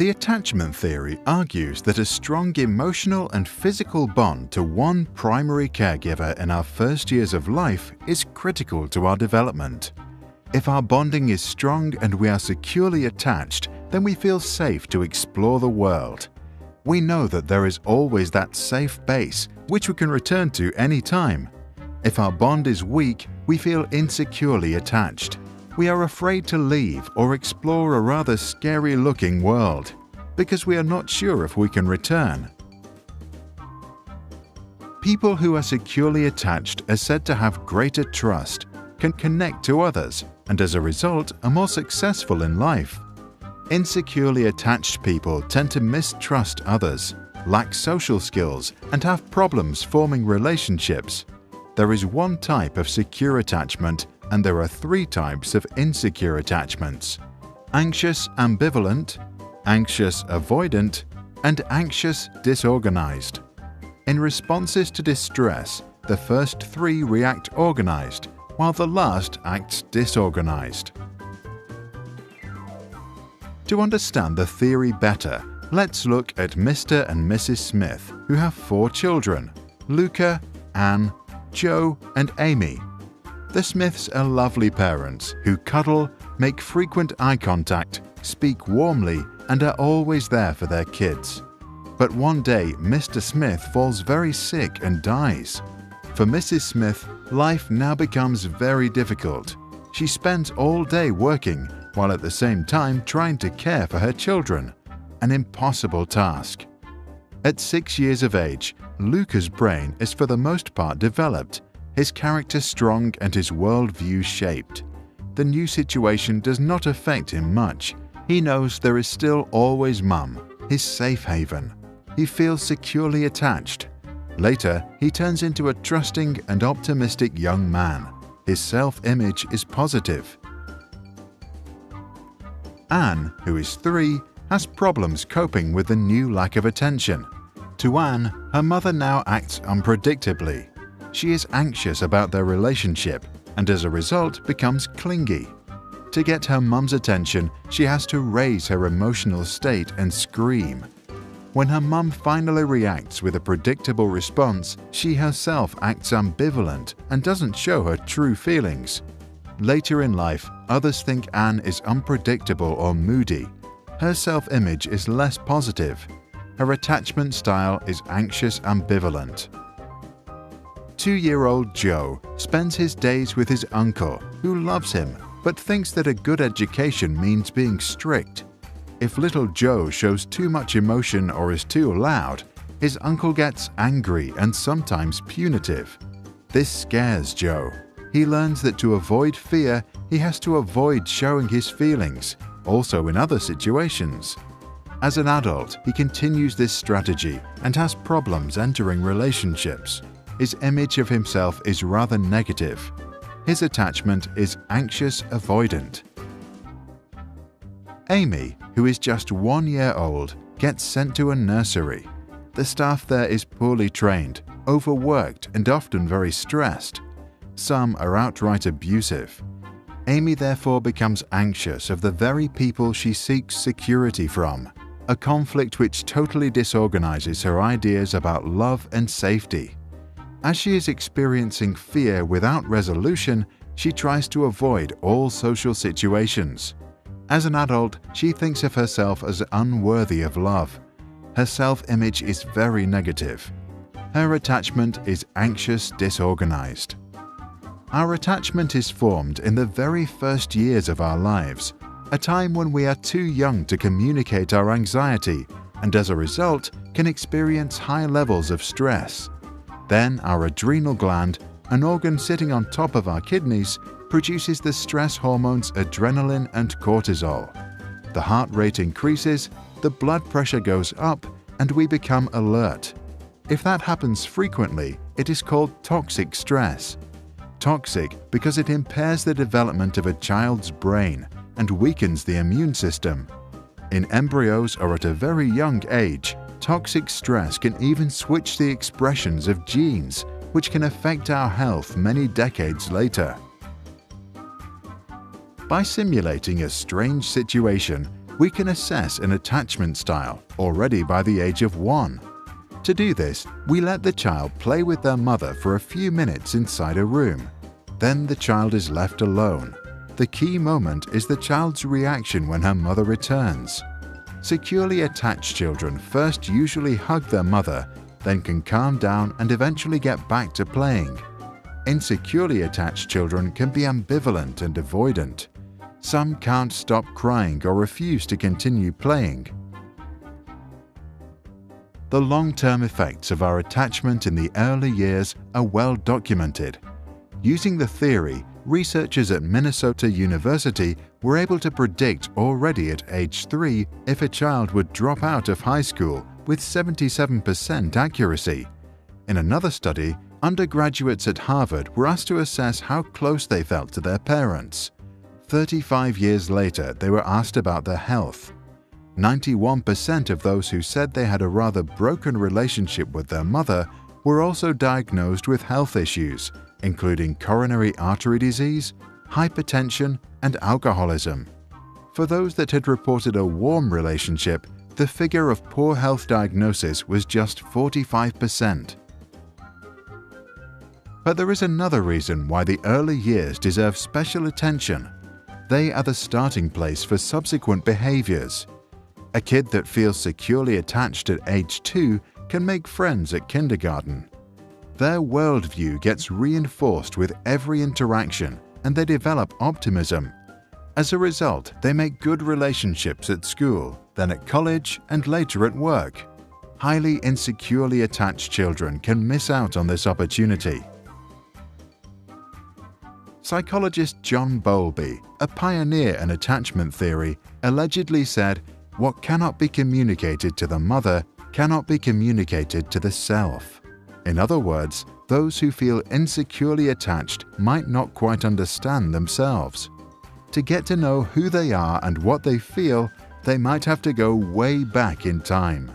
The attachment theory argues that a strong emotional and physical bond to one primary caregiver in our first years of life is critical to our development. If our bonding is strong and we are securely attached, then we feel safe to explore the world. We know that there is always that safe base which we can return to any time. If our bond is weak, we feel insecurely attached. We are afraid to leave or explore a rather scary-looking world because we are not sure if we can return. People who are securely attached are said to have greater trust, can connect to others, and as a result are more successful in life. Insecurely attached people tend to mistrust others, lack social skills, and have problems forming relationships. There is one type of secure attachment, and there are three types of insecure attachments: anxious ambivalent, anxious avoidant, and anxious disorganized. In responses to distress, the first three react organized, while the last acts disorganized. To understand the theory better, let's look at Mr. and Mrs. Smith, who have 4 children: Luca, Anne, Joe, and Amy. The Smiths are lovely parents who cuddle, make frequent eye contact, speak warmly, and are always there for their kids. But one day, Mr. Smith falls very sick and dies. For Mrs. Smith, life now becomes very difficult. She spends all day working, while at the same time trying to care for her children. An impossible task. At 6 years of age, Luca's brain is for the most part developed, his character strong and his worldview shaped. The new situation does not affect him much. He knows there is still always Mum, his safe haven. He feels securely attached. Later, he turns into a trusting and optimistic young man. His self-image is positive. Anne, who is 3, has problems coping with the new lack of attention. To Anne, her mother now acts unpredictably. She is anxious about their relationship and as a result becomes clingy. To get her mum's attention, she has to raise her emotional state and scream. When her mum finally reacts with a predictable response, she herself acts ambivalent and doesn't show her true feelings. Later in life, others think Anne is unpredictable or moody. Her self-image is less positive. Her attachment style is anxious ambivalent. 2-year-old Joe spends his days with his uncle, who loves him, but thinks that a good education means being strict. If little Joe shows too much emotion or is too loud, his uncle gets angry and sometimes punitive. This scares Joe. He learns that to avoid fear, he has to avoid showing his feelings, also in other situations. As an adult, he continues this strategy and has problems entering relationships. His image of himself is rather negative. His attachment is anxious avoidant. Amy, who is just 1 year old, gets sent to a nursery. The staff there is poorly trained, overworked, and often very stressed. Some are outright abusive. Amy therefore becomes anxious of the very people she seeks security from, a conflict which totally disorganizes her ideas about love and safety. As she is experiencing fear without resolution, she tries to avoid all social situations. As an adult, she thinks of herself as unworthy of love. Her self-image is very negative. Her attachment is anxious disorganized. Our attachment is formed in the very first years of our lives, a time when we are too young to communicate our anxiety and as a result can experience high levels of stress. Then our adrenal gland, an organ sitting on top of our kidneys, produces the stress hormones adrenaline and cortisol. The heart rate increases, the blood pressure goes up, and we become alert. If that happens frequently, it is called toxic stress. Toxic because it impairs the development of a child's brain and weakens the immune system. In embryos or at a very young age, toxic stress can even switch the expressions of genes, which can affect our health many decades later. By simulating a strange situation, we can assess an attachment style already by the age of 1. To do this, we let the child play with their mother for a few minutes inside a room. Then the child is left alone. The key moment is the child's reaction when her mother returns. Securely attached children first usually hug their mother, then can calm down and eventually get back to playing. Insecurely attached children can be ambivalent and avoidant. Some can't stop crying or refuse to continue playing. The long-term effects of our attachment in the early years are well documented. Using the theory, researchers at Minnesota University were able to predict already at age 3 if a child would drop out of high school with 77% accuracy. In another study, undergraduates at Harvard were asked to assess how close they felt to their parents. 35 years later, they were asked about their health. 91% of those who said they had a rather broken relationship with their mother were also diagnosed with health issues, including coronary artery disease, hypertension, and alcoholism. For those that had reported a warm relationship, the figure of poor health diagnosis was just 45%. But there is another reason why the early years deserve special attention. They are the starting place for subsequent behaviors. A kid that feels securely attached at age 2 can make friends at kindergarten. Their worldview gets reinforced with every interaction, and they develop optimism. As a result, they make good relationships at school, then at college, and later at work. Highly insecurely attached children can miss out on this opportunity. Psychologist John Bowlby, a pioneer in attachment theory, allegedly said, "What cannot be communicated to the mother cannot be communicated to the self." In other words, those who feel insecurely attached might not quite understand themselves. To get to know who they are and what they feel, they might have to go way back in time.